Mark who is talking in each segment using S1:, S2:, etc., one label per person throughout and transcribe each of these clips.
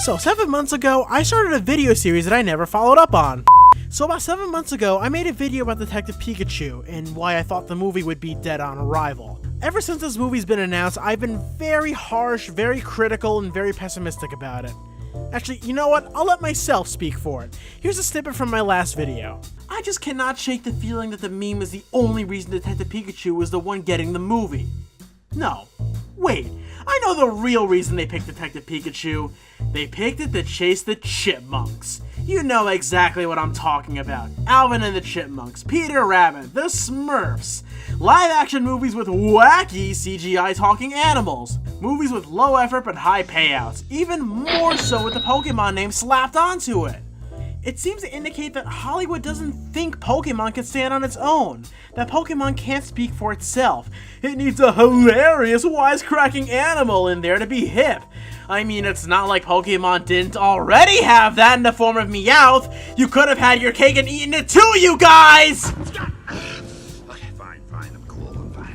S1: So 7 months ago, I started a video series that I never followed up on. So about 7 months ago, I made a video about Detective Pikachu and why I thought the movie would be dead on arrival. Ever since this movie's been announced, I've been very harsh, very critical, and very pessimistic about it. Actually, you know what? I'll let myself speak for it. Here's a snippet from my last video. I just cannot shake the feeling that the meme is the only reason Detective Pikachu was the one getting the movie. No. Wait. I know the real reason they picked Detective Pikachu. They picked it to chase the chipmunks. You know exactly what I'm talking about. Alvin and the Chipmunks, Peter Rabbit, the Smurfs. Live-action movies with wacky CGI talking animals. Movies with low effort but high payouts. Even more so with the Pokemon name slapped onto it. It seems to indicate that Hollywood doesn't think Pokemon can stand on its own, that Pokemon can't speak for itself. It needs a hilarious wisecracking animal in there to be hip. I mean, it's not like Pokemon didn't already have that in the form of Meowth. You could have had your cake and eaten it too, you guys!
S2: Okay, fine, I'm cool, I'm fine.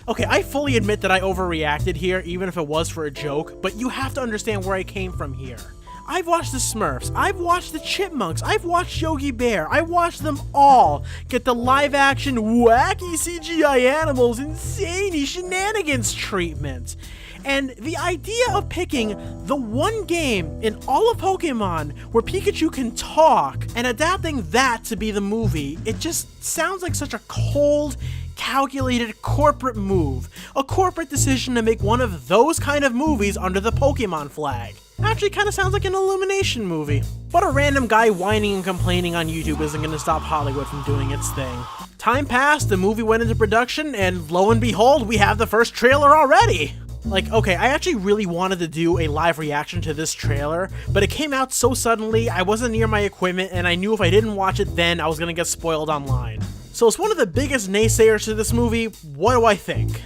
S1: Okay, I fully admit that I overreacted here, even if it was for a joke, but you have to understand where I came from here. I've watched the Smurfs, I've watched the Chipmunks, I've watched Yogi Bear, I watched them all get the live-action, wacky CGI animals insane shenanigans treatment. And the idea of picking the one game in all of Pokemon where Pikachu can talk and adapting that to be the movie, it just sounds like such a cold, calculated corporate move. A corporate decision to make one of those kind of movies under the Pokemon flag. Actually kind of sounds like an Illumination movie. But a random guy whining and complaining on YouTube isn't going to stop Hollywood from doing its thing. Time passed, the movie went into production, and lo and behold, we have the first trailer already! Like, okay, I actually really wanted to do a live reaction to this trailer, but it came out so suddenly, I wasn't near my equipment, and I knew if I didn't watch it then, I was gonna get spoiled online. So as one of the biggest naysayers to this movie, what do I think?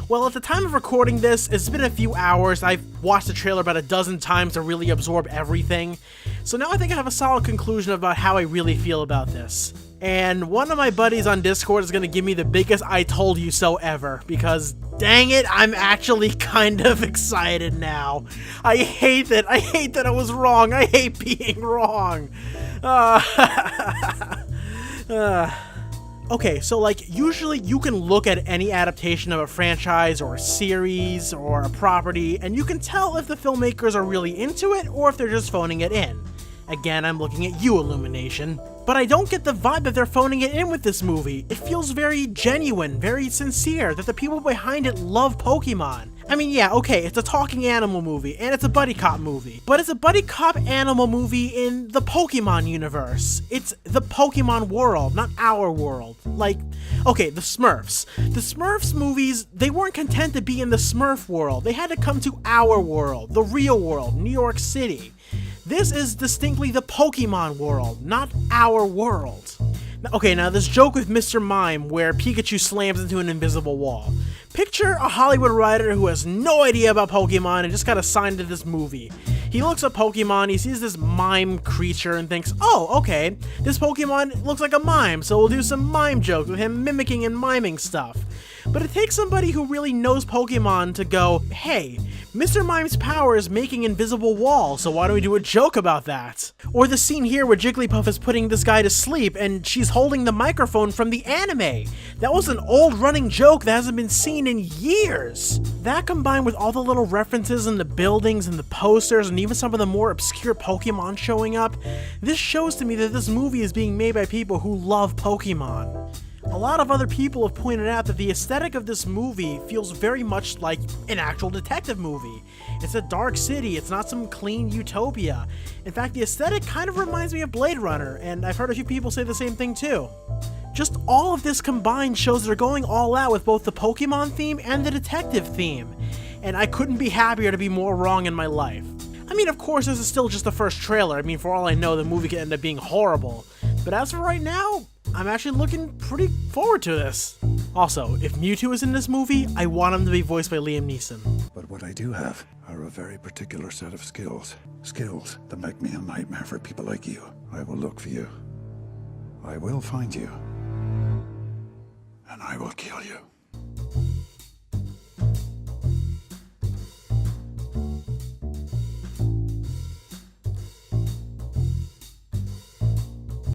S1: Well, at the time of recording this, it's been a few hours. I've watched the trailer about a dozen times to really absorb everything. So now I think I have a solid conclusion about how I really feel about this. And one of my buddies on Discord is going to give me the biggest I told you so ever, because dang it, I'm actually kind of excited now. I hate it. I hate that I was wrong. I hate being wrong. Okay, so like, usually you can look at any adaptation of a franchise or a series or a property, and you can tell if the filmmakers are really into it or if they're just phoning it in. Again, I'm looking at you, Illumination. But I don't get the vibe that they're phoning it in with this movie. It feels very genuine, very sincere, that the people behind it love Pokemon. I mean, yeah, okay, it's a talking animal movie, and it's a buddy cop movie, but it's a buddy cop animal movie in the Pokemon universe. It's the Pokemon world, not our world. Like, okay, the Smurfs. The Smurfs movies, they weren't content to be in the Smurf world. They had to come to our world, the real world, New York City. This is distinctly the Pokemon world, not our world. Okay, now this joke with Mr. Mime where Pikachu slams into an invisible wall. Picture a Hollywood writer who has no idea about Pokemon and just got assigned to this movie. He looks at Pokemon, he sees this mime creature and thinks, oh, okay, this Pokemon looks like a mime, so we'll do some mime jokes with him mimicking and miming stuff. But it takes somebody who really knows Pokemon to go, hey, Mr. Mime's power is making invisible walls, so why don't we do a joke about that? Or the scene here where Jigglypuff is putting this guy to sleep and she's holding the microphone from the anime. That was an old running joke that hasn't been seen in years. That combined with all the little references in the buildings and the posters and even some of the more obscure Pokemon showing up, this shows to me that this movie is being made by people who love Pokemon. A lot of other people have pointed out that the aesthetic of this movie feels very much like an actual detective movie. It's a dark city, it's not some clean utopia. In fact, the aesthetic kind of reminds me of Blade Runner, and I've heard a few people say the same thing too. Just all of this combined shows they're going all out with both the Pokemon theme and the detective theme, and I couldn't be happier to be more wrong in my life. I mean, of course, this is still just the first trailer. I mean, for all I know, the movie could end up being horrible. But as for right now, I'm actually looking pretty forward to this. Also, if Mewtwo is in this movie, I want him to be voiced by Liam Neeson.
S2: But what I do have are a very particular set of skills. Skills that make me a nightmare for people like you. I will look for you. I will find you. And I will kill you.